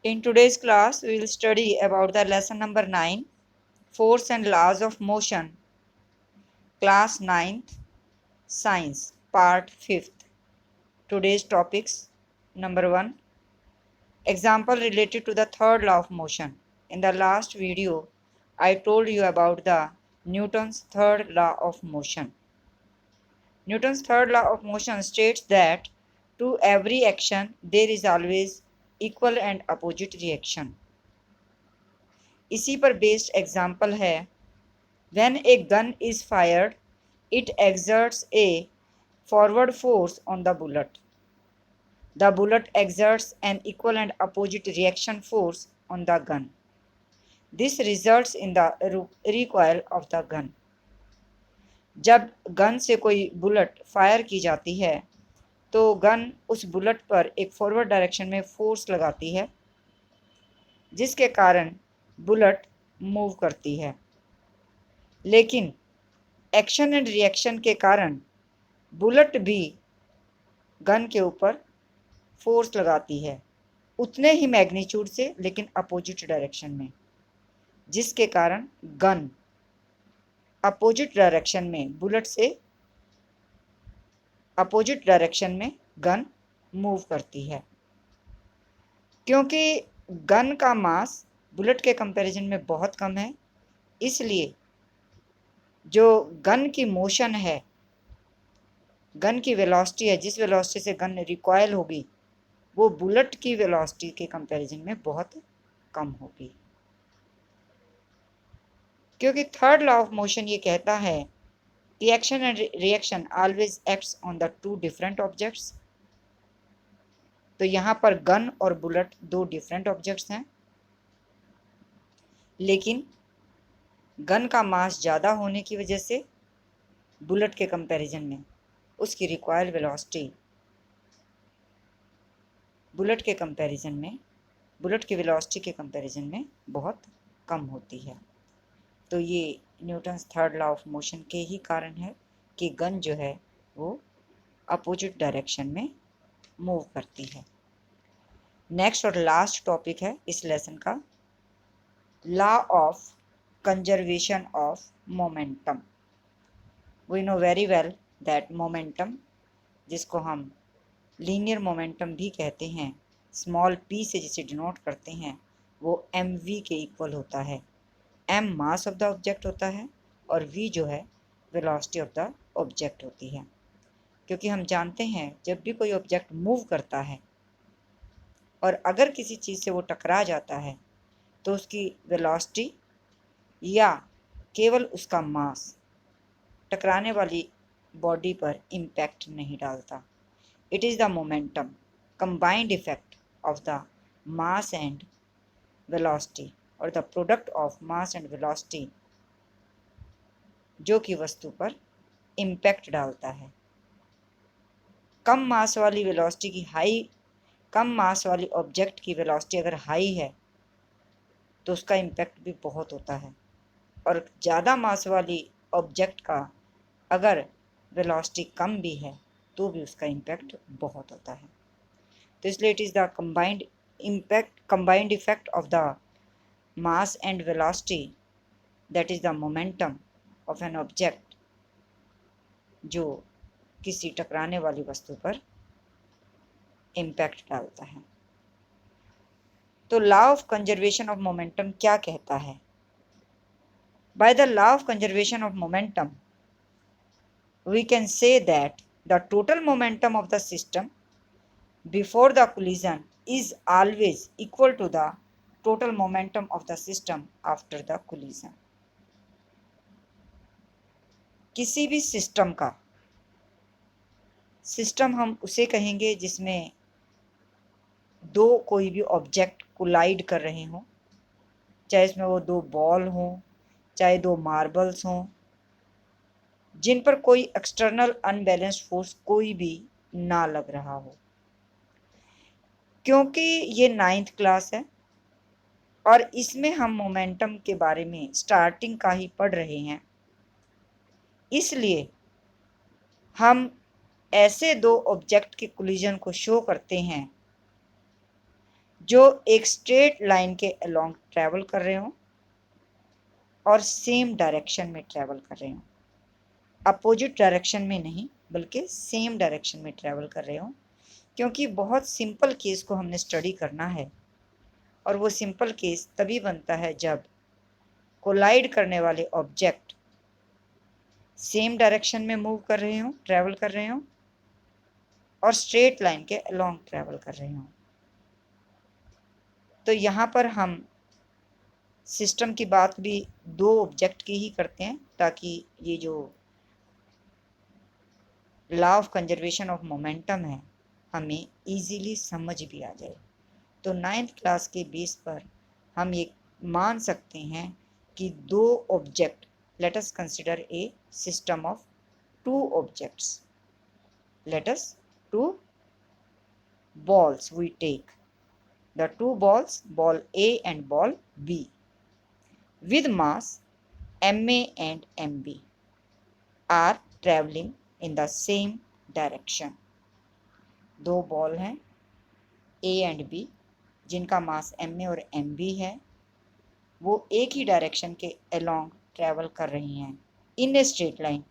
In today's class, we will study about the lesson number 9, Force and Laws of Motion, class 9th, Science, part 5th. Today's topics, number 1, example related to the third law of motion. In the last video, I told you about the Newton's third law of motion. Newton's third law of motion states that to every action there is always equal and opposite reaction. इसी पर based example है when a gun is fired it exerts a forward force on the bullet. The bullet exerts an equal and opposite reaction force on the gun. This results in the recoil of the gun. जब gun से कोई bullet fire की जाती है तो gun उस bullet पर एक फॉरवर्ड डायरेक्शन में फोर्स लगाती है जिसके कारण बुलेट मूव करती है, लेकिन एक्शन एंड रिएक्शन के कारण बुलेट भी गन के ऊपर फोर्स लगाती है उतने ही मैग्नीट्यूड से, लेकिन अपोजिट डायरेक्शन में, जिसके कारण गन अपोजिट डायरेक्शन में बुलेट से अपोजिट डायरेक्शन में गन मूव करती है। क्योंकि गन का मास बुलेट के कंपैरिजन में बहुत कम है, इसलिए जो गन की मोशन है, गन की वेलोसिटी है, जिस वेलोसिटी से गन रिकॉयल होगी वो बुलेट की वेलोसिटी के कंपैरिजन में बहुत कम होगी। क्योंकि थर्ड लॉ ऑफ मोशन ये कहता है कि action and reaction always acts on the two different objects. तो यहाँ पर गन और बुलेट दो डिफरेंट ऑब्जेक्ट्स हैं, लेकिन गन का मास ज़्यादा होने की वजह से बुलेट के कंपैरिजन में उसकी रिक्वायर्ड वेलोसिटी बुलेट की वेलोसिटी के कंपैरिजन में बहुत कम होती है। तो ये Newton's third law of motion के ही कारण है कि गन जो है वो अपोजिट डायरेक्शन में मूव करती है। नेक्स्ट और लास्ट टॉपिक है इस लेसन का, law of conservation of momentum. We know very well that momentum, जिसको हम लीनियर मोमेंटम भी कहते हैं, स्मॉल p से जिसे डिनोट करते हैं, वो mv के इक्वल होता है। m mass of the object होता है और v जो है वेलोसिटी ऑफ द ऑब्जेक्ट होती है। क्योंकि हम जानते हैं जब भी कोई ऑब्जेक्ट मूव करता है और अगर किसी चीज़ से वो टकरा जाता है तो उसकी वेलोसिटी या केवल उसका मास टकराने वाली बॉडी पर इम्पैक्ट नहीं डालता। It is the momentum, combined effect of the mass and velocity or the product of mass and velocity जो कि वस्तु पर इम्पैक्ट डालता है। कम मास वाली ऑब्जेक्ट की वेलोसिटी अगर हाई है तो उसका इम्पैक्ट भी बहुत होता है, और ज़्यादा मास वाली ऑब्जेक्ट का अगर वेलोसिटी कम भी है तो भी उसका इम्पैक्ट बहुत होता है। तो इसलिए it is the combined effect of the mass and velocity, that is the momentum of an object, जो किसी टकराने वाली वस्तु पर इम्पैक्ट डालता है। तो law of conservation of momentum क्या कहता है? By the law of conservation of momentum we can say that the total momentum of the system before the collision is always equal to the total momentum of the system after the collision. किसी भी system हम उसे कहेंगे जिसमें कोई भी object collide कर रहे हों, चाहे इसमें वो दो बॉल हों, चाहे दो मार्बल्स हों, जिन पर कोई एक्सटर्नल अनबैलेंस्ड फोर्स कोई भी ना लग रहा हो। क्योंकि ये 9th क्लास है और इसमें हम मोमेंटम के बारे में स्टार्टिंग का ही पढ़ रहे हैं, इसलिए हम ऐसे दो ऑब्जेक्ट के कोलिजन को शो करते हैं जो एक स्ट्रेट लाइन के अलोंग ट्रैवल कर रहे हो और सेम डायरेक्शन में ट्रैवल कर रहे हो, अपोजिट डायरेक्शन में नहीं बल्कि सेम डायरेक्शन में ट्रैवल कर रहे हो। क्योंकि बहुत सिंपल केस को हमने स्टडी करना है, और वो सिंपल केस तभी बनता है जब कोलाइड करने वाले ऑब्जेक्ट सेम डायरेक्शन में मूव कर रहे हो, ट्रैवल कर रहे हो, और स्ट्रेट लाइन के अलोंग ट्रैवल कर रहे हो। तो यहाँ पर हम सिस्टम की बात भी दो ऑब्जेक्ट की ही करते हैं, ताकि ये जो law of conservation of momentum है हमें इजीली समझ भी आ जाए। तो 9th क्लास के बेस पर हम ये मान सकते हैं कि दो object, let us consider a system of two objects, let us two balls we take, the two balls, ball A and ball B, with mass ma and mb, are traveling in the same direction। दो ball हैं A and B जिनका मास ma और mb है, वो एक ही direction के along travel कर रही हैं इन ए स्ट्रेट लाइन,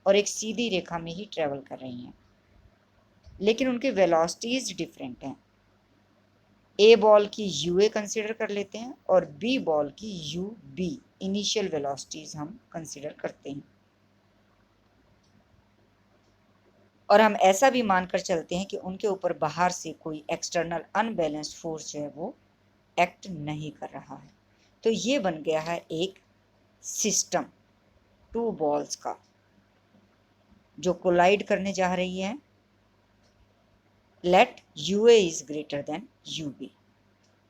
और एक सीधी रेखा में ही ट्रैवल कर रही हैं, लेकिन उनकी वेलोसिटीज डिफरेंट हैं। ए बॉल की यू ए कंसिडर कर लेते हैं और बी बॉल की यू बी इनिशियल वेलोसिटीज हम कंसिडर करते हैं। और हम ऐसा भी मानकर चलते हैं कि उनके ऊपर बाहर से कोई एक्सटर्नल अनबैलेंस्ड फोर्स जो है वो एक्ट नहीं कर रहा है। तो ये बन गया है एक सिस्टम टू बॉल्स का जो कोलाइड करने जा रही है। Let u A is greater than u B,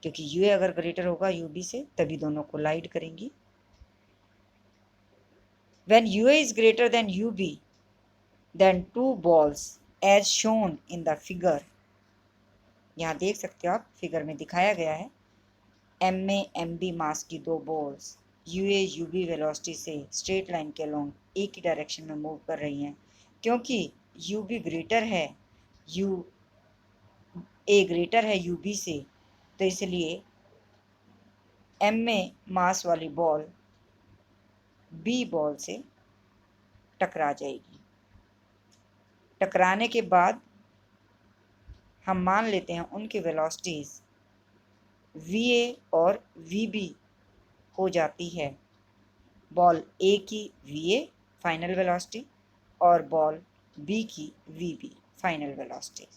क्योंकि यू ए अगर ग्रेटर होगा यू बी से तभी दोनों कोलाइड करेंगी। When UA is greater than UB, then two balls as shown in the figure, यहाँ देख सकते हो आप फिगर में दिखाया गया है, MA MB मास की दो बॉल्स UA UB वेलोसिटी से स्ट्रेट लाइन के अलोंग एक ही डायरेक्शन में मूव कर रही हैं। क्योंकि UB ग्रेटर है UA ग्रेटर है UB से, तो इसलिए MA मास वाली बॉल B बॉल से टकरा जाएगी। टकराने के बाद हम मान लेते हैं उनकी वेलोसिटीज VA और VB हो जाती है बॉल A की VA फाइनल वेलोसिटी और बॉल B की VB फाइनल वेलोसिटी।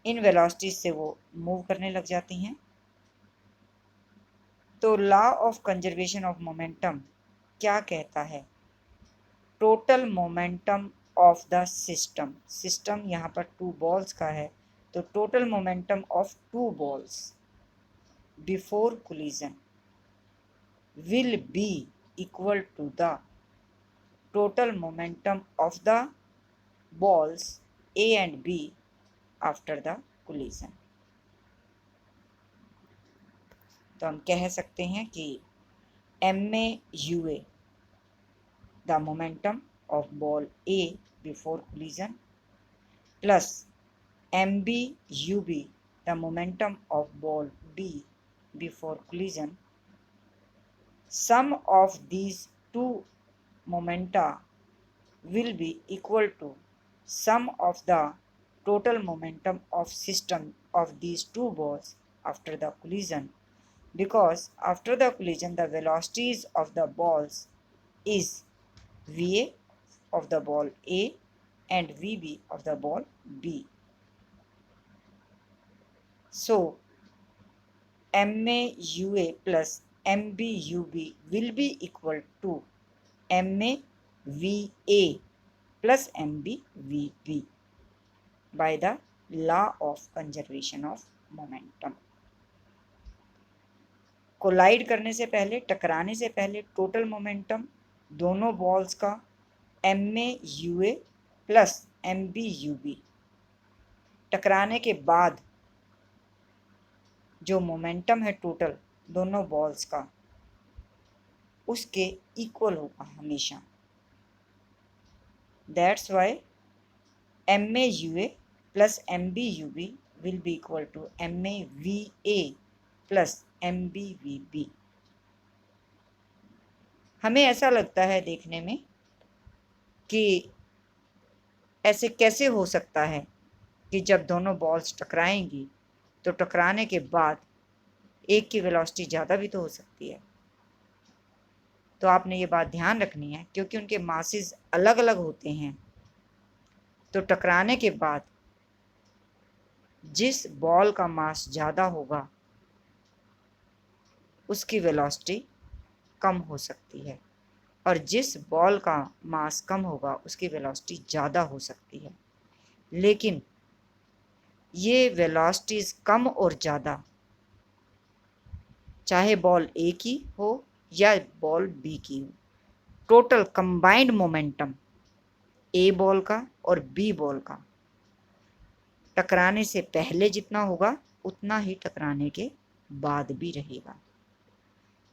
इन वेलोसिटीज से वो मूव करने लग जाती हैं। तो law of conservation of momentum क्या कहता है? Total momentum of the system, system यहाँ पर टू बॉल्स का है, तो total momentum of two balls before collision will be equal to the total momentum of the balls A and B after the collision। तो हम कह सकते हैं कि MA UA the momentum of ball A before collision plus MB UB the momentum of ball B before collision, sum of these two momenta will be equal to sum of the total momentum of system of these two balls after the collision, because after the collision the velocities of the balls is VA of the ball A and VB of the ball B. So MA UA plus MB UB will be equal to MA VA plus MB VB by the law of conservation of momentum। Collide करने से पहले, टकराने से पहले total momentum दोनों balls का MA UA plus MB UB, टकराने के बाद जो मोमेंटम है टोटल दोनों बॉल्स का उसके इक्वल होगा हमेशा। That's why MA UA plus MB UB will be equal to MAVA plus MBVB। हमें ऐसा लगता है देखने में कि ऐसे कैसे हो सकता है कि जब दोनों बॉल्स टकराएंगी तो टकराने के बाद एक की वेलोसिटी ज़्यादा भी तो हो सकती है। तो आपने ये बात ध्यान रखनी है, क्योंकि उनके मासेस अलग अलग होते हैं, तो टकराने के बाद जिस बॉल का मास ज़्यादा होगा उसकी वेलोसिटी कम हो सकती है, और जिस बॉल का मास कम होगा उसकी वेलोसिटी ज़्यादा हो सकती है। लेकिन ये वेलोसिटीज़ कम और ज़्यादा, चाहे बॉल ए की हो या बॉल बी की हो, टोटल कंबाइंड मोमेंटम ए बॉल का और बी बॉल का टकराने से पहले जितना होगा उतना ही टकराने के बाद भी रहेगा।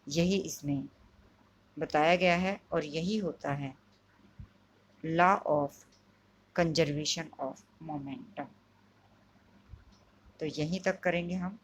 यही इसमें बताया गया है और यही होता है law of conservation of momentum. तो यहीं तक करेंगे हम।